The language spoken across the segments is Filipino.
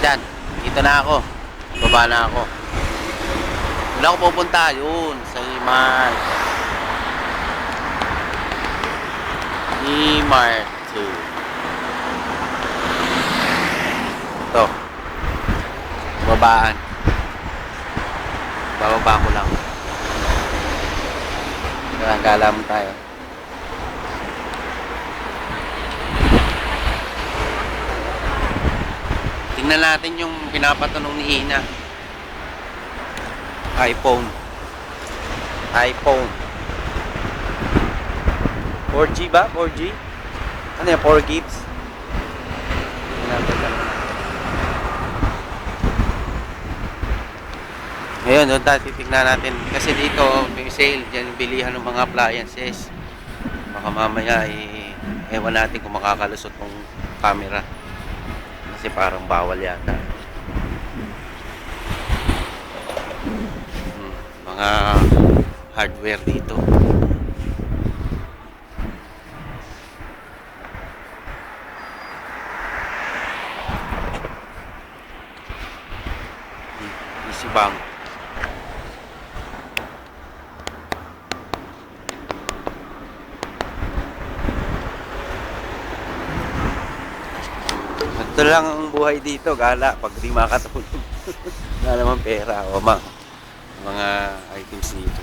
Diyan, dito na ako. Baba na ako. Wala ako pupunta. Yun, sa Mart. Mart 2. Ito. Babaan. Bababa ko lang. Gala mo tayo. Tingnan natin yung pinapatanong ni Ina. iPhone 4G ba? 4G? Ano yan? 4 gigs? Ngayon, doon tayo titignan natin. Kasi dito, may sale. Diyan bilihan ng mga appliances. Baka mamaya, ewan natin kung makakalusot ng camera. Kasi parang bawal yata. Mga hardware dito. Easy Bank. Ito lang ang buhay dito, gala pag di makatulog. Wala naman pera o mga items dito.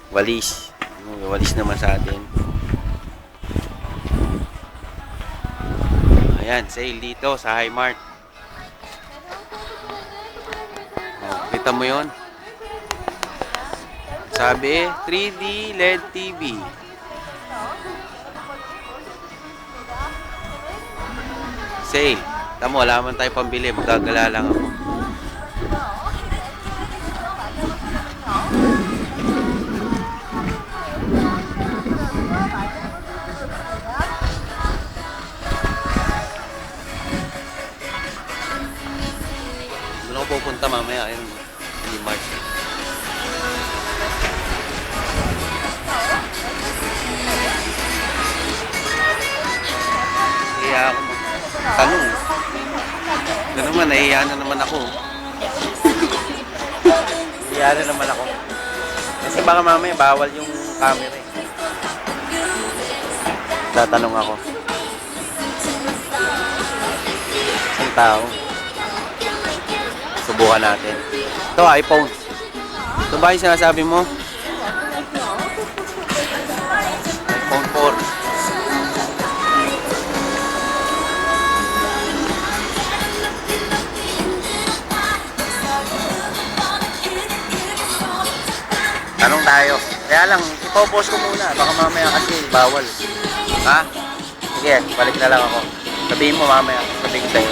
Walis. Walis naman sa atin. Ayan, sale dito sa Hi-Mart. Oh, kita mo yun? Sabi, 3D LED TV. Sale. Tamo, wala man tayo pambili. Magagala lang ako. Doon ako pupunta mamaya. Ayun, hindi March. Kaya ako tanong. Ito naman, nahihiya na naman ako. Nahihiya na naman ako. Kasi baka mamaya bawal yung camera eh. Tatanong ako. Isang tao. Subukan natin. Ito, iPhone. Ito ba yung sinasabi mo? iPhone 4. Tanong tayo. Kaya lang, ipopost ko muna. Baka mamaya kasi bawal. Ha? Sige, balik na lang ako. Sabihin mo mamaya. Sabihin ko sa'yo.